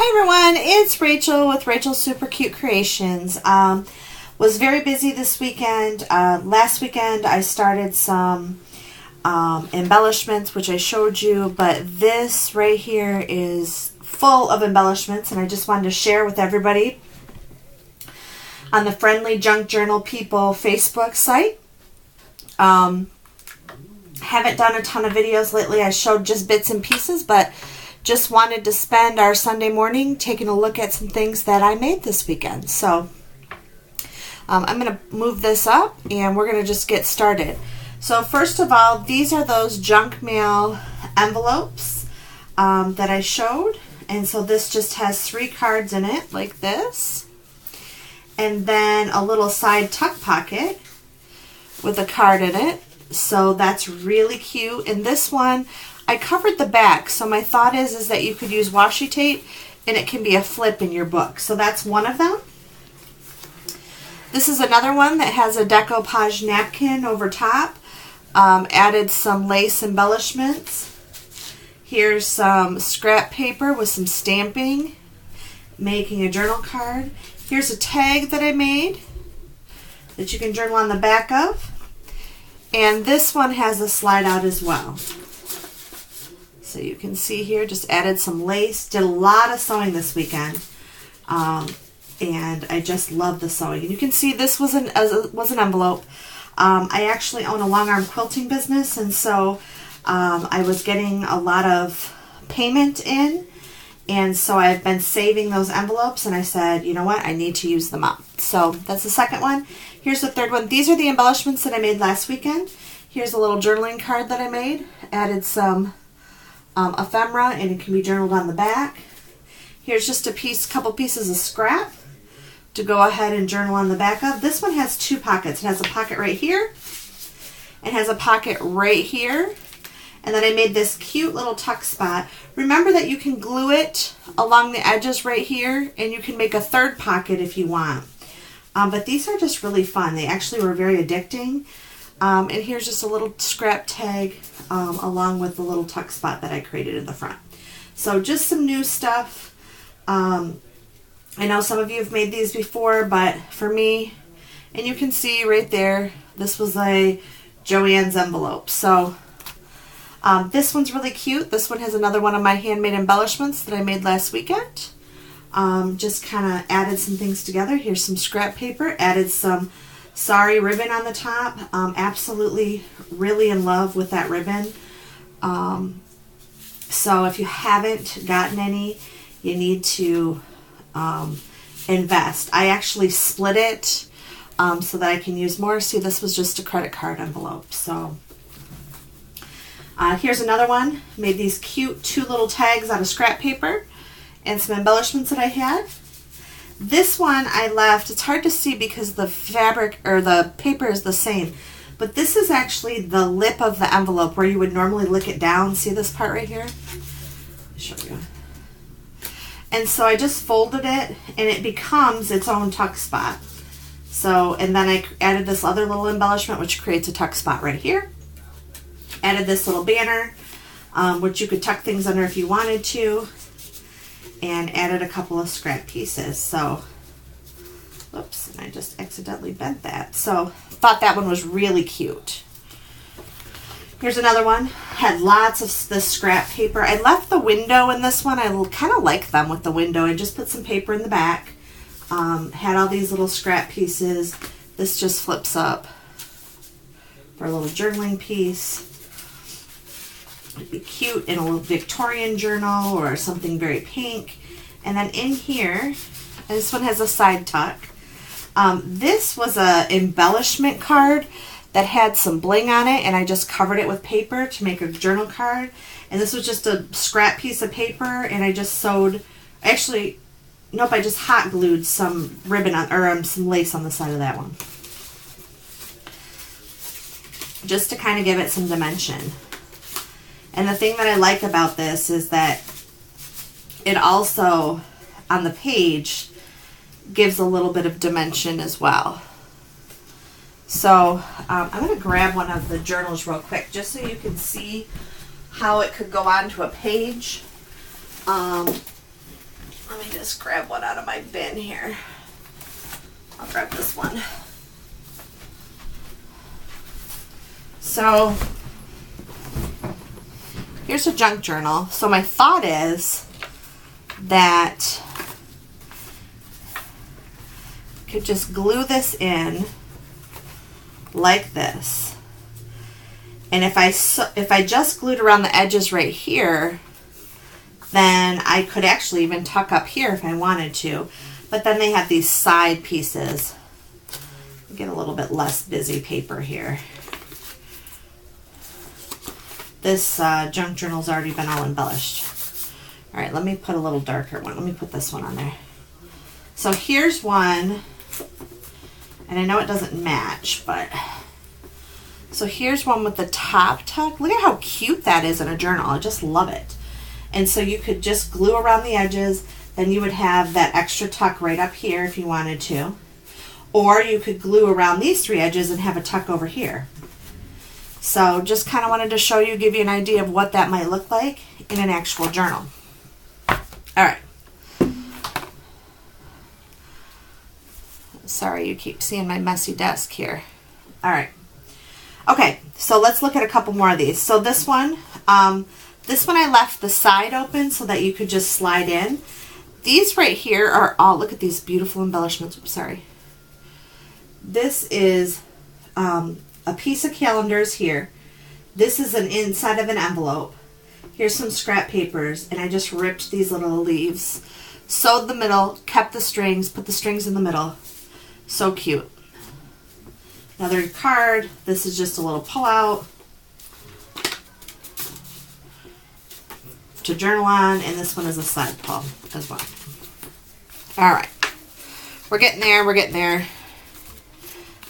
Hi everyone, it's Rachel with Rachel's Super Cute Creations. Was very busy this weekend. Last weekend I started some embellishments, which I showed you, but this right here is full of embellishments, and I just wanted to share with everybody on the Friendly Junk Journal People Facebook site. Haven't done a ton of videos lately. I showed just bits and pieces, but just wanted to spend our Sunday morning taking a look at some things that I made this weekend. So I'm going to move this up and we're going to just get started. So first of all, these are those junk mail envelopes that I showed. And so this just has 3 cards in it like this. And then a little side tuck pocket with a card in it. So that's really cute. And this one, I covered the back, so my thought is that you could use washi tape and it can be a flip in your book. So that's one of them. This is another one that has a decoupage napkin over top. Added some lace embellishments. Here's some scrap paper with some stamping, making a journal card. Here's a tag that I made that you can journal on the back of. And this one has a slide out as well. So you can see here, just added some lace. Did a lot of sewing this weekend. And I just love the sewing. And you can see this was an envelope. I actually own a long arm quilting business, and so I was getting a lot of payment in. And so I've been saving those envelopes, and I said, you know what, I need to use them up. So that's the second one. Here's the third one. These are the embellishments that I made last weekend. Here's a little journaling card that I made. Added some ephemera, and it can be journaled on the back. Here's just a couple pieces of scrap to go ahead and journal on the back of. This one has 2 pockets. It has a pocket right here. It has a pocket right here. And then I made this cute little tuck spot. Remember that you can glue it along the edges right here, and you can make a third pocket if you want. But these are just really fun. They actually were very addicting. And here's just a little scrap tag along with the little tuck spot that I created in the front. So just some new stuff. I know some of you have made these before, but for me, and you can see right there, this was a Joann's envelope. So this one's really cute. This one has another one of my handmade embellishments that I made last weekend. Just kind of added some things together. Here's some scrap paper. Added some Sorry ribbon on the top. Absolutely really in love with that ribbon. So if you haven't gotten any, you need to invest. I actually split it so that I can use more. See, this was just a credit card envelope. So here's another one. Made these cute 2 little tags out of scrap paper and some embellishments that I had. This one I left, it's hard to see because the fabric or the paper is the same, but this is actually the lip of the envelope where you would normally lick it down. See this part right here? I'll show you. And so I just folded it and it becomes its own tuck spot. So, and then I added this other little embellishment which creates a tuck spot right here. Added this little banner, which you could tuck things under if you wanted to. And added a couple of scrap pieces. So, oops, and I just accidentally bent that. So, thought that one was really cute. Here's another one. Had lots of this scrap paper. I left the window in this one. I kind of like them with the window. I just put some paper in the back. Had all these little scrap pieces. This just flips up for a little journaling piece. It'd be cute in a little Victorian journal or something very pink. And then in here, this one has a side tuck. This was a embellishment card that had some bling on it, and I just covered it with paper to make a journal card. And this was just a scrap piece of paper, and I just sewed, actually, nope, I just hot glued some ribbon on, or some lace on the side of that one. Just to kind of give it some dimension. And the thing that I like about this is that it also, on the page, gives a little bit of dimension as well. So I'm going to grab one of the journals real quick just so you can see how it could go onto a page. Let Let me just grab one out of my bin here. I'll grab this one. So here's a junk journal. So my thought is that I could just glue this in like this. And if I just glued around the edges right here, then I could actually even tuck up here if I wanted to. But then they have these side pieces. Get a little bit less busy paper here. This junk journal's already been all embellished. All right, let me put a little darker one. Let me put this one on there. So here's one, and I know it doesn't match, but so here's one with the top tuck. Look at how cute that is in a journal. I just love it. And so you could just glue around the edges, then you would have that extra tuck right up here if you wanted to. Or you could glue around these three edges and have a tuck over here. So just kind of wanted to show you, give you an idea of what that might look like in an actual journal. All right. Sorry, you keep seeing my messy desk here. All right. Okay, so let's look at a couple more of these. So this one I left the side open so that you could just slide in. These right here are all, look at these beautiful embellishments. Oops, sorry. This is a piece of calendars here. This is an inside of an envelope. Here's some scrap papers, and I just ripped these little leaves. Sewed the middle, kept the strings, put the strings in the middle. So cute. Another card. This is just a little pull-out to journal on, and this one is a side pull as well. All right. We're getting there. We're getting there.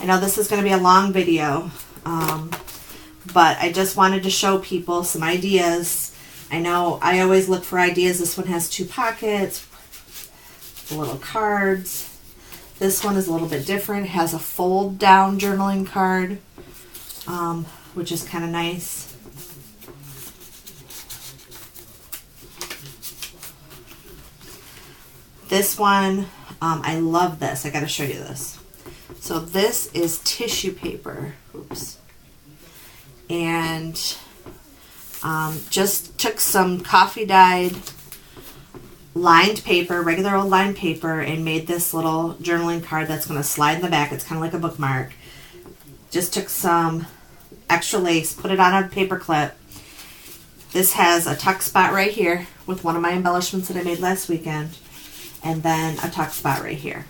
I know this is going to be a long video, but I just wanted to show people some ideas. I know I always look for ideas. This one has 2 pockets, little cards. This one is a little bit different. It has a fold down journaling card, which is kind of nice. This one, I love this. I got to show you this. So this is tissue paper. Oops. And just took some coffee dyed lined paper, regular old lined paper, and made this little journaling card that's going to slide in the back. It's kind of like a bookmark. Just took some extra lace, put it on a paper clip. This has a tuck spot right here with one of my embellishments that I made last weekend, and then a tuck spot right here.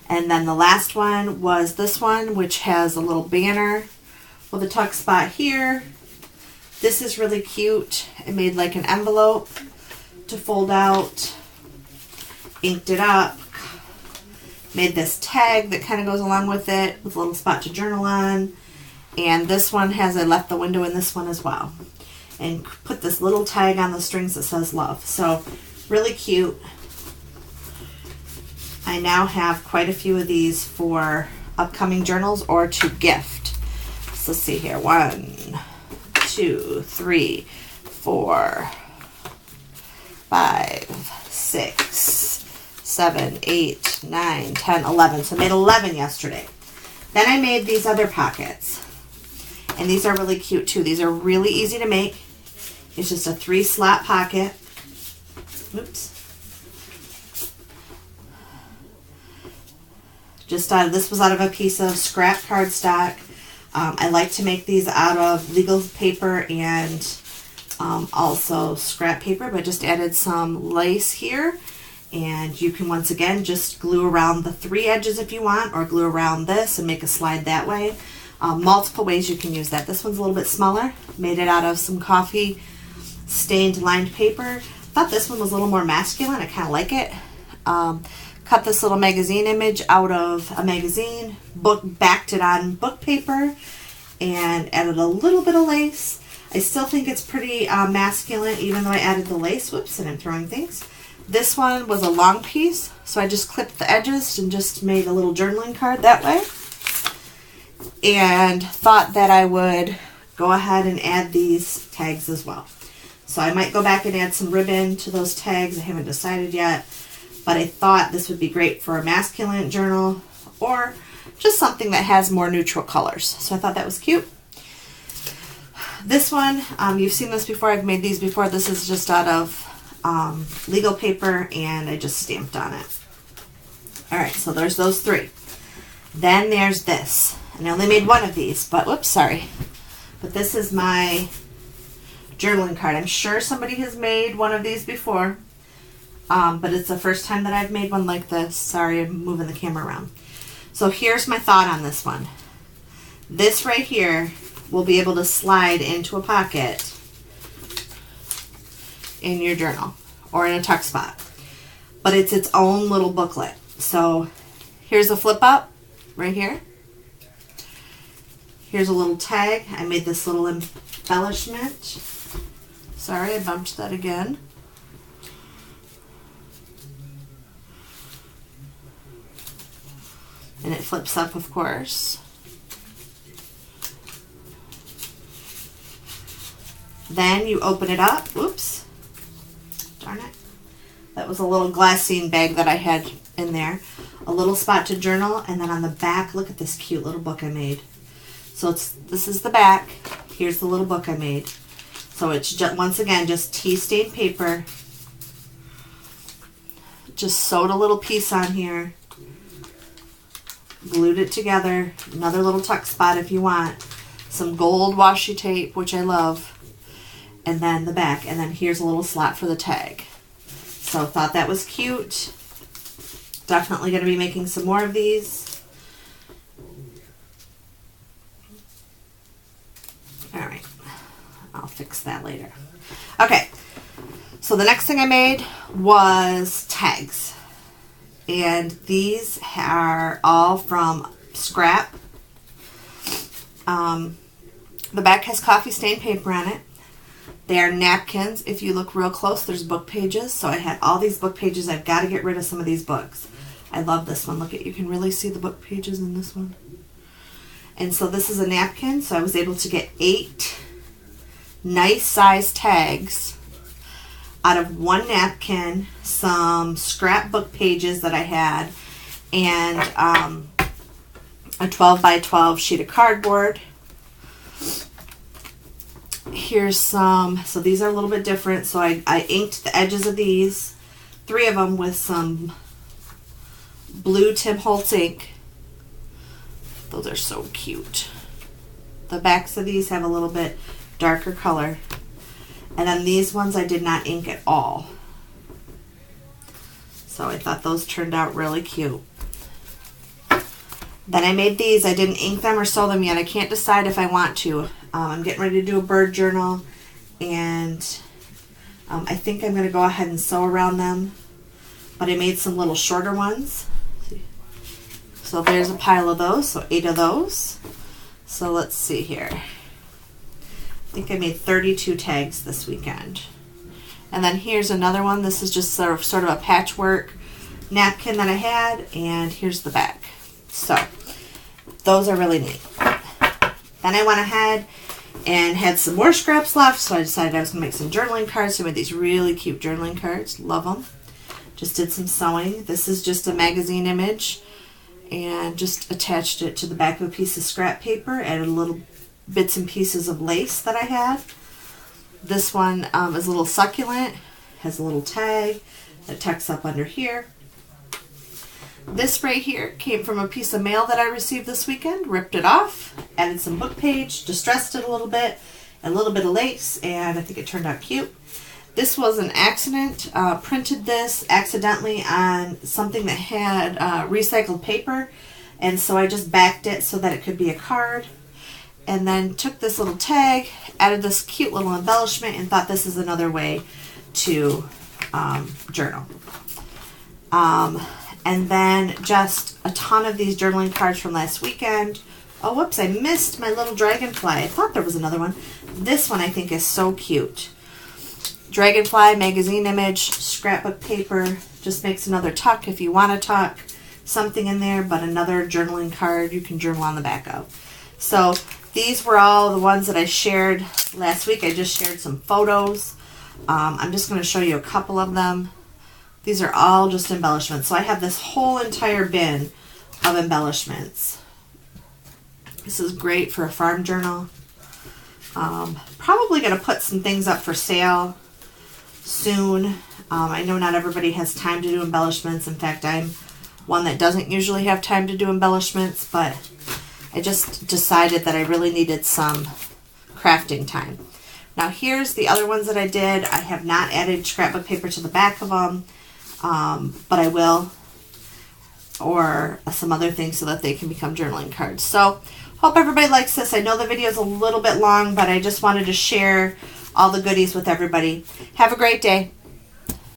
And then the last one was this one, which has a little banner with a tuck spot here. This is really cute. I made like an envelope to fold out, inked it up, made this tag that kind of goes along with it with a little spot to journal on. And this one has, I left the window in this one as well. And put this little tag on the strings that says love. So really cute. I now have quite a few of these for upcoming journals or to gift. So let's see here. 1, 2, 3, 4, 5, 6, 7, 8, 9, 10, 11. So I made 11 yesterday. Then I made these other pockets. And these are really cute too. These are really easy to make. It's just a 3-slot pocket. Oops. Just this was out of a piece of scrap cardstock. I like to make these out of legal paper and also scrap paper, but just added some lace here. And you can once again just glue around the 3 edges if you want, or glue around this and make a slide that way. Multiple ways you can use that. This one's a little bit smaller. Made it out of some coffee stained lined paper. Thought this one was a little more masculine. I kind of like it. Cut this little magazine image out of a magazine, backed it on book paper, and added a little bit of lace. I still think it's pretty masculine, even though I added the lace. Whoops, and I'm throwing things. This one was a long piece, so I just clipped the edges and just made a little journaling card that way. And thought that I would go ahead and add these tags as well. So So I might go back and add some ribbon to those tags. I haven't decided yet, but I thought this would be great for a masculine journal or just something that has more neutral colors. So I thought that was cute. This one, you've seen this before. I've made these before. This is just out of legal paper, and I just stamped on it. All right, so there's those three. Then there's this. And I only made one of these, but whoops, sorry. But this is my journaling card. I'm sure somebody has made one of these before, but it's the first time that I've made one like this. Sorry, I'm moving the camera around. So here's my thought on this one. This right here will be able to slide into a pocket in your journal or in a tuck spot, but it's its own little booklet. So here's a flip up right here. Here's a little tag. I made this little embellishment. Sorry, I bumped that again. And it flips up, of course. Then you open it up. Whoops. Darn it. That was a little glassine bag that I had in there. A little spot to journal, and then on the back, look at this cute little book I made. So this is the back. Here's the little book I made. So it's just, once again, just tea stained paper. Just sewed a little piece on here. Glued it together. Another little tuck spot if you want. Some gold washi tape, which I love. And then the back. And then here's a little slot for the tag. So thought that was cute. Definitely going to be making some more of these. All right. I'll fix that later. Okay. So the next thing I made was tags. And these are all from scrap. The back has coffee stained paper on it. They are napkins. If you look real close, there's book pages. So I had all these book pages. I've got to get rid of some of these books. I love this one. Look at, you can really see the book pages in this one. And so this is a napkin. So I was able to get 8 nice size tags out of one napkin, some scrapbook pages that I had, and a 12 by 12 sheet of cardboard. Here's some, so these are a little bit different. So I inked the edges of these, 3 of them with some blue Tim Holtz ink. Those are so cute. The backs of these have a little bit darker color. And then these ones I did not ink at all. So I thought those turned out really cute. Then I made these. I didn't ink them or sew them yet. I can't decide if I want to. I'm getting ready to do a bird journal, and I think I'm going to go ahead and sew around them. But I made some little shorter ones. So there's a pile of those, so 8 of those. So let's see here. I think I made 32 tags this weekend. And then here's another one. This is just sort of a patchwork napkin that I had, and here's the back. So those are really neat. Then I went ahead and had some more scraps left, so I decided I was going to make some journaling cards. So I made these really cute journaling cards. Love them. Just did some sewing. This is just a magazine image, and just attached it to the back of a piece of scrap paper. Added little bits and pieces of lace that I had. This one is a little succulent. Has a little tag that tucks up under here. This right here came from a piece of mail that I received this weekend. Ripped it off, added some book page, distressed it a little bit of lace, and I think it turned out cute. This was an accident. Printed this accidentally on something that had recycled paper, and so I just backed it so that it could be a card. And then took this little tag, added this cute little embellishment, and thought this is another way to journal. And then just a ton of these journaling cards from last weekend. Oh, whoops, I missed my little dragonfly. I thought there was another one. This one I think is so cute. Dragonfly, magazine image, scrapbook paper. Just makes another tuck if you want to tuck something in there, but another journaling card you can journal on the back of. So these were all the ones that I shared last week. I just shared some photos I'm just going to show you a couple of them. These are all just embellishments. So I have this whole entire bin of embellishments. This is great for a farm journal. Probably going to put some things up for sale soon. I know not everybody has time to do embellishments. In fact, I'm one that doesn't usually have time to do embellishments, but I just decided that I really needed some crafting time. Now here's the other ones that I did. I have not added scrapbook paper to the back of them, but I will, or some other things so that they can become journaling cards. So hope everybody likes this. I know the video is a little bit long, but I just wanted to share all the goodies with everybody. Have a great day.